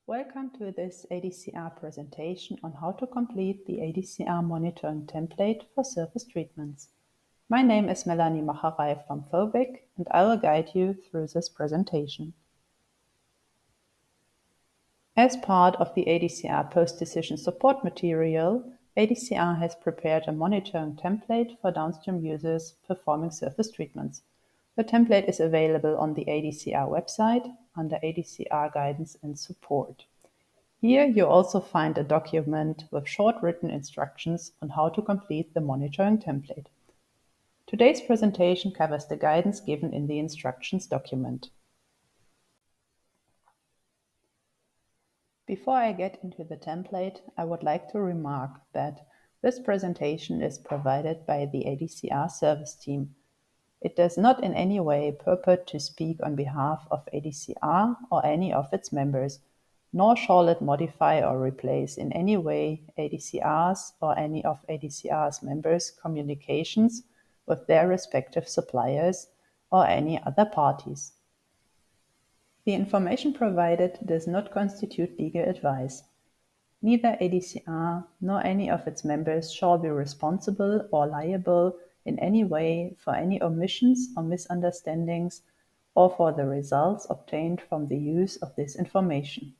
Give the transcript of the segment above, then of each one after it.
Welcome to this ADCR presentation on how to complete the ADCR Monitoring Template for surface treatments. My name is Melanie Macherei from FOVIC, and I will guide you through this presentation. As part of the ADCR post-decision support material, ADCR has prepared a monitoring template for downstream users performing surface treatments. The template is available on the ADCR website under ADCR Guidance and Support. Here you also find a document with short written instructions on how to complete the monitoring template. Today's presentation covers the guidance given in the instructions document. Before I get into the template, I would like to remark that this presentation is provided by the ADCR service team. It does not in any way purport to speak on behalf of ADCR or any of its members, nor shall it modify or replace in any way ADCR's or any of ADCR's members' communications with their respective suppliers or any other parties. The information provided does not constitute legal advice. Neither ADCR nor any of its members shall be responsible or liable in any way for any omissions or misunderstandings or for the results obtained from the use of this information.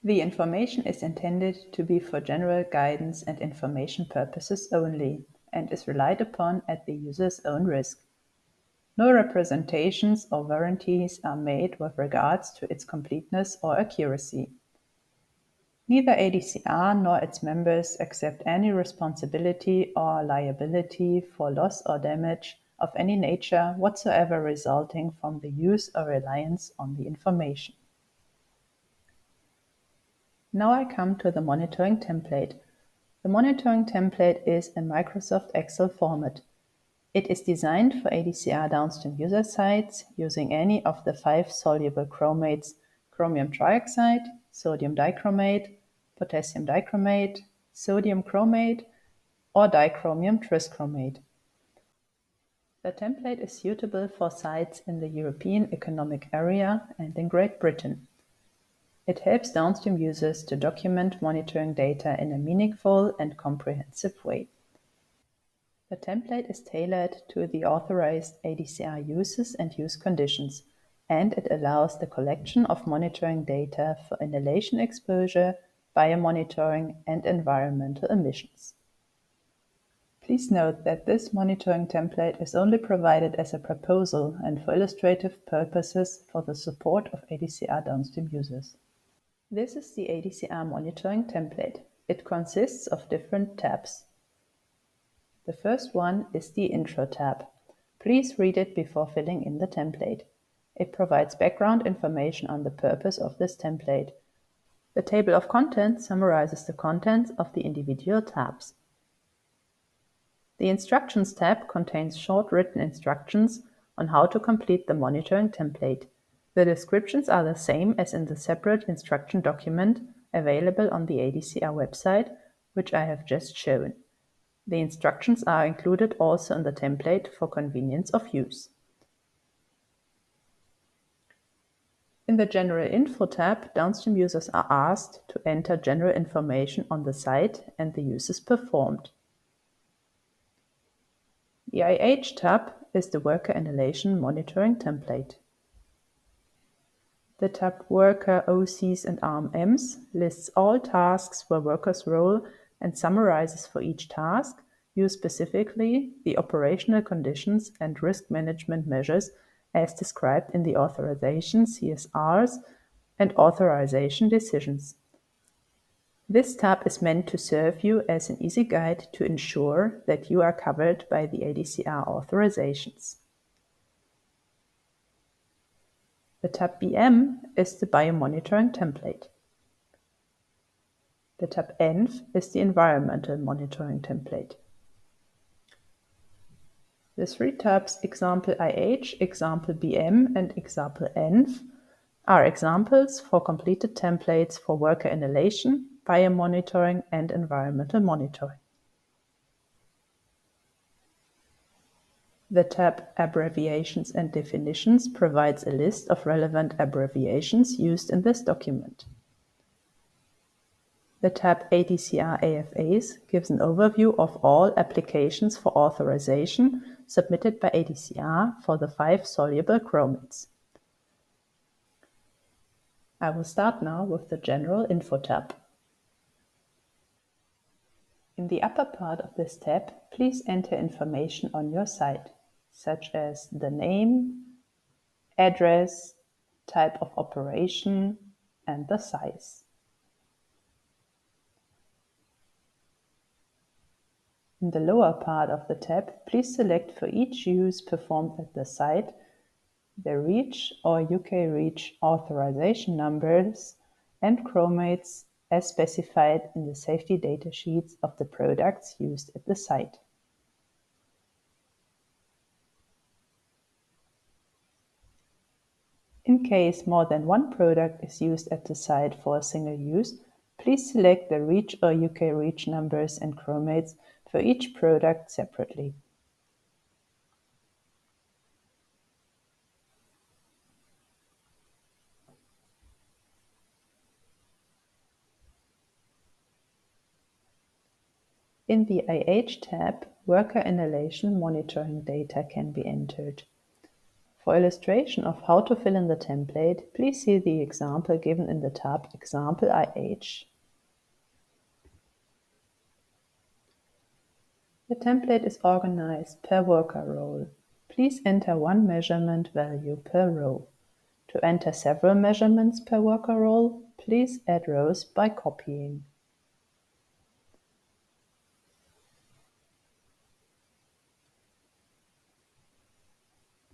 The information is intended to be for general guidance and information purposes only and is relied upon at the user's own risk. No representations or warranties are made with regards to its completeness or accuracy. Neither ADCR nor its members accept any responsibility or liability for loss or damage of any nature whatsoever resulting from the use or reliance on the information. Now I come to the monitoring template. The monitoring template is in Microsoft Excel format. It is designed for ADCR downstream user sites using any of the 5 soluble chromates: chromium trioxide, sodium dichromate, potassium dichromate, sodium chromate, or dichromium trischromate. The template is suitable for sites in the European Economic Area and in Great Britain. It helps downstream users to document monitoring data in a meaningful and comprehensive way. The template is tailored to the authorized ADCR uses and use conditions, and it allows the collection of monitoring data for inhalation exposure, biomonitoring, and environmental emissions. Please note that this monitoring template is only provided as a proposal and for illustrative purposes for the support of ADCR downstream users. This is the ADCR monitoring template. It consists of different tabs. The first one is the Intro tab. Please read it before filling in the template. It provides background information on the purpose of this template. The table of contents summarizes the contents of the individual tabs. The Instructions tab contains short written instructions on how to complete the monitoring template. The descriptions are the same as in the separate instruction document available on the ADCR website, which I have just shown. The instructions are included also in the template for convenience of use. In the General Info tab, downstream users are asked to enter general information on the site and the uses performed. The IH tab is the Worker Inhalation Monitoring Template. The tab Worker OCs and RMMs lists all tasks where workers' role and summarizes for each task, use specifically the operational conditions and risk management measures as described in the authorization CSRs and authorization decisions. This tab is meant to serve you as an easy guide to ensure that you are covered by the ADCR authorizations. The tab BM is the Biomonitoring Template. The tab ENV is the Environmental Monitoring Template. The 3 tabs Example IH, Example BM, and Example ENV are examples for completed templates for worker inhalation, biomonitoring, and environmental monitoring. The tab Abbreviations and Definitions provides a list of relevant abbreviations used in this document. The tab ADCR AFAs gives an overview of all applications for authorization submitted by ADCR for the 5 soluble chromates. I will start now with the General Info tab. In the upper part of this tab, please enter information on your site, such as the name, address, type of operation, and the size. In the lower part of the tab, please select for each use performed at the site the REACH or UK REACH authorization numbers and chromates as specified in the safety data sheets of the products used at the site. In case more than one product is used at the site for a single use, please select the REACH or UK REACH numbers and chromates for each product separately. In the IH tab, worker inhalation monitoring data can be entered. For illustration of how to fill in the template, please see the example given in the tab Example IH. The template is organized per worker role. Please enter one measurement value per row. To enter several measurements per worker role, please add rows by copying.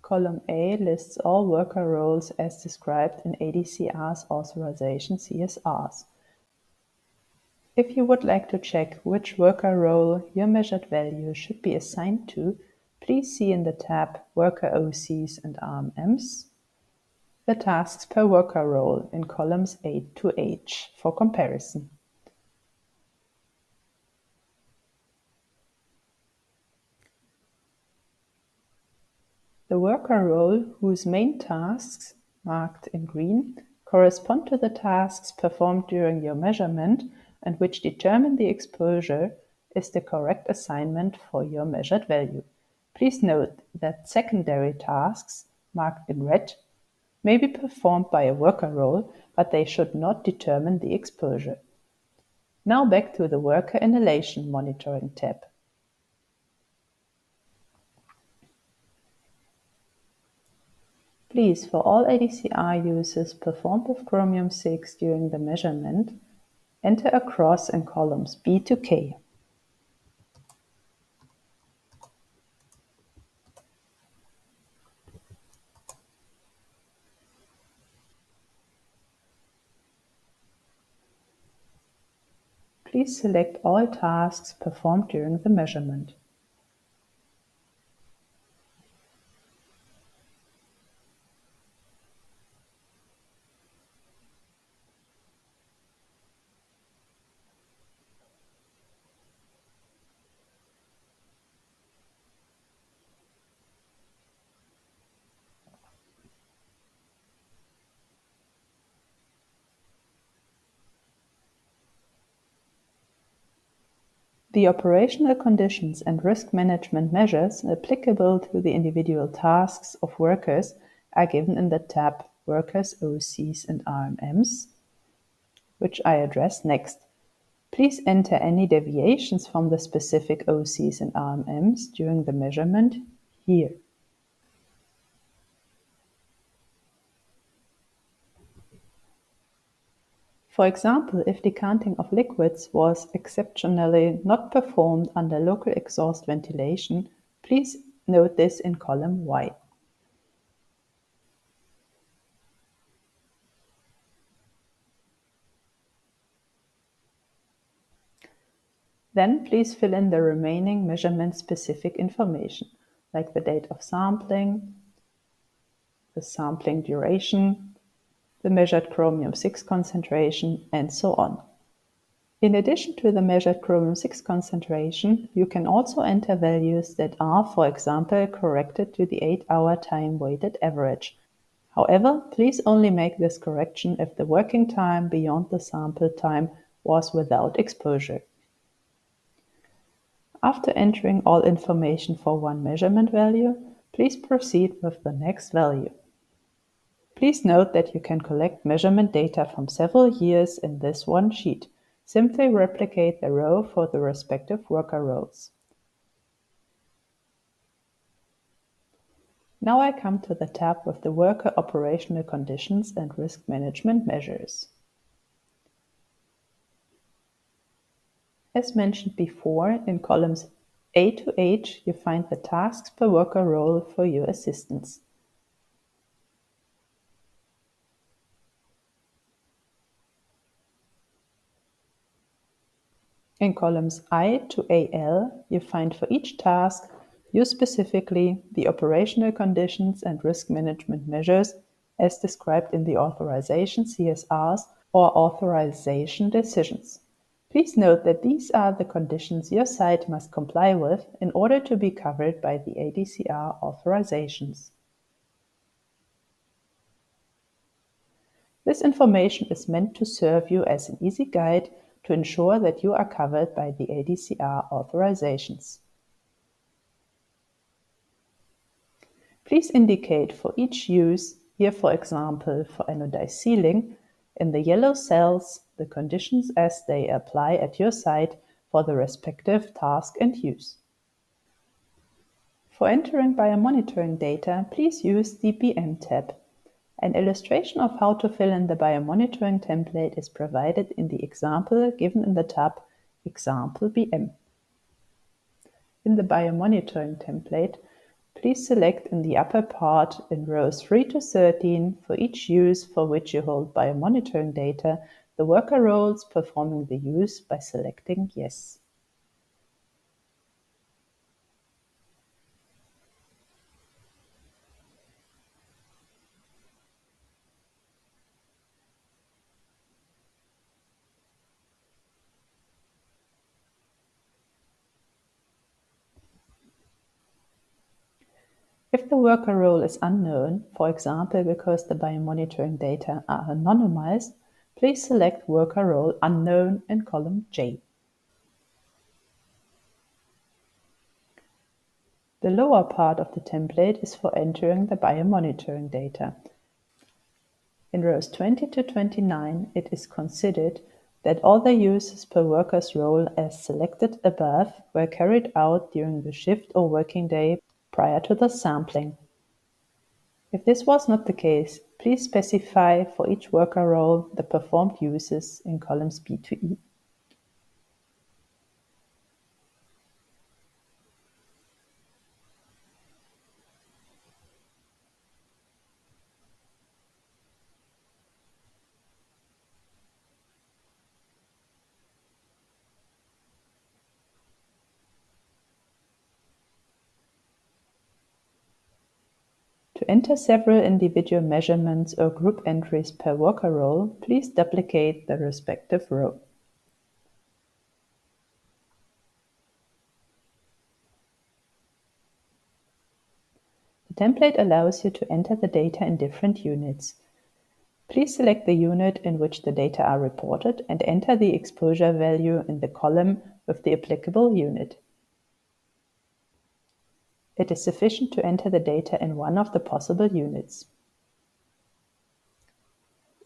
Column A lists all worker roles as described in ADCR's authorization CSRs. If you would like to check which worker role your measured value should be assigned to, please see in the tab Worker OCs and RMMs the tasks per worker role in columns A to H for comparison. The worker role whose main tasks, marked in green, correspond to the tasks performed during your measurement and which determine the exposure is the correct assignment for your measured value. Please note that secondary tasks, marked in red, may be performed by a worker role, but they should not determine the exposure. Now back to the Worker Inhalation Monitoring tab. Please, for all ADCR uses performed with chromium-6 during the measurement, enter a cross in columns B to K. Please select all tasks performed during the measurement. The operational conditions and risk management measures applicable to the individual tasks of workers are given in the tab Workers, OCs and RMMs, which I address next. Please enter any deviations from the specific OCs and RMMs during the measurement here. For example, if decanting of liquids was exceptionally not performed under local exhaust ventilation, please note this in column Y. Then please fill in the remaining measurement-specific information, like the date of sampling, the sampling duration, the measured chromium-6 concentration, and so on. In addition to the measured chromium-6 concentration, you can also enter values that are, for example, corrected to the 8-hour time-weighted average. However, please only make this correction if the working time beyond the sample time was without exposure. After entering all information for one measurement value, please proceed with the next value. Please note that you can collect measurement data from several years in this one sheet. Simply replicate the row for the respective worker roles. Now I come to the tab with the worker operational conditions and risk management measures. As mentioned before, in columns A to H, you find the tasks per worker role for your assistants. In columns I to AL, you find for each task, use specifically the operational conditions and risk management measures as described in the authorization CSRs or authorization decisions. Please note that these are the conditions your site must comply with in order to be covered by the ADCR authorizations. This information is meant to serve you as an easy guide to ensure that you are covered by the ADCR authorizations. Please indicate for each use, here for example for anodized sealing, in the yellow cells the conditions as they apply at your site for the respective task and use. For entering biomonitoring data, please use the BM tab. An illustration of how to fill in the biomonitoring template is provided in the example given in the tab Example BM. In the biomonitoring template, please select in the upper part in rows 3 to 13 for each use for which you hold biomonitoring data, the worker roles performing the use by selecting Yes. If the worker role is unknown, for example because the biomonitoring data are anonymized, please select Worker Role Unknown in column J. The lower part of the template is for entering the biomonitoring data. In rows 20 to 29, it is considered that all the uses per worker's role as selected above were carried out during the shift or working day prior to the sampling. If this was not the case, please specify for each worker role the performed uses in columns B to E. To enter several individual measurements or group entries per worker role, please duplicate the respective row. The template allows you to enter the data in different units. Please select the unit in which the data are reported and enter the exposure value in the column with the applicable unit. It is sufficient to enter the data in one of the possible units.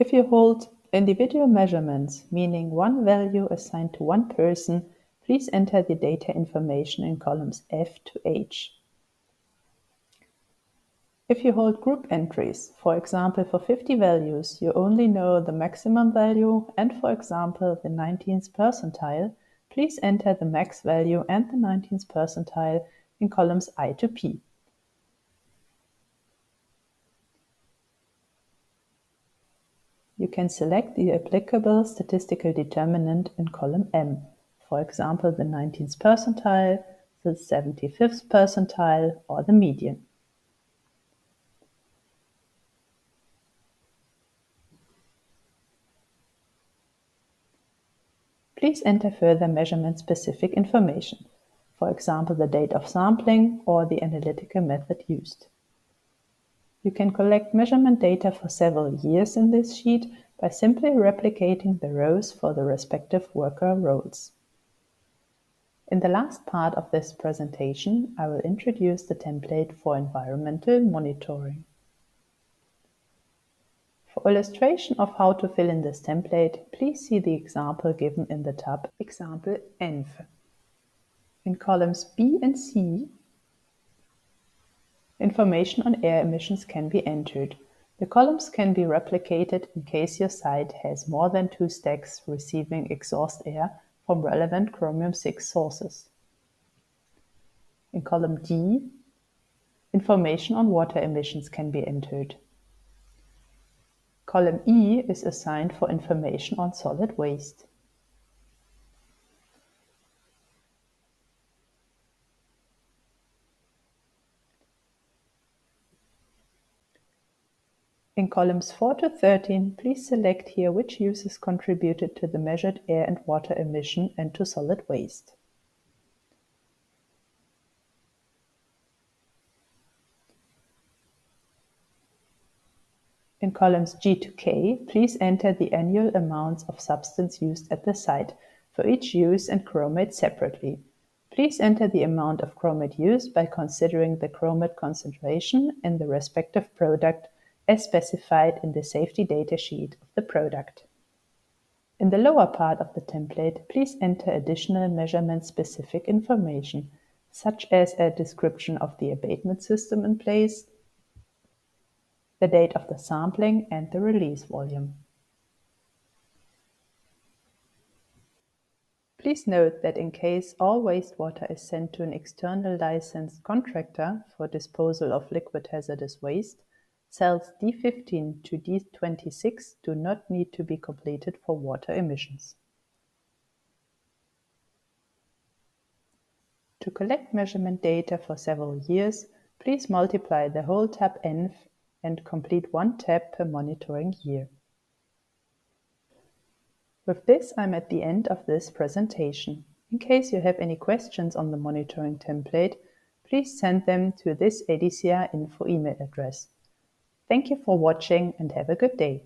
If you hold individual measurements, meaning one value assigned to one person, please enter the data information in columns F to H. If you hold group entries, for example for 50 values, you only know the maximum value and, for example, the 19th percentile, please enter the max value and the 19th percentile in columns I to P. You can select the applicable statistical determinant in column M, for example the 19th percentile, the 75th percentile, or the median. please enter further measurement-specific information, for example the date of sampling or the analytical method used. You can collect measurement data for several years in this sheet by simply replicating the rows for the respective worker roles. In the last part of this presentation, I will introduce the template for environmental monitoring. For illustration of how to fill in this template, please see the example given in the tab Example ENV. In columns B and C, information on air emissions can be entered. The columns can be replicated in case your site has more than 2 stacks receiving exhaust air from relevant chromium-6 sources. In column D, information on water emissions can be entered. Column E is assigned for information on solid waste. In columns 4 to 13, please select here which uses contributed to the measured air and water emission and to solid waste. In columns G to K, please enter the annual amounts of substance used at the site for each use and chromate separately. Please enter the amount of chromate used by considering the chromate concentration in the respective product as specified in the safety data sheet of the product. In the lower part of the template, please enter additional measurement-specific information, such as a description of the abatement system in place, the date of the sampling, and the release volume. Please note that in case all wastewater is sent to an external licensed contractor for disposal of liquid hazardous waste, cells D15 to D26 do not need to be completed for water emissions. To collect measurement data for several years, please multiply the whole tab ENV and complete 1 tab per monitoring year. With this, I'm at the end of this presentation. In case you have any questions on the monitoring template, please send them to this ADCR info email address. Thank you for watching and have a good day.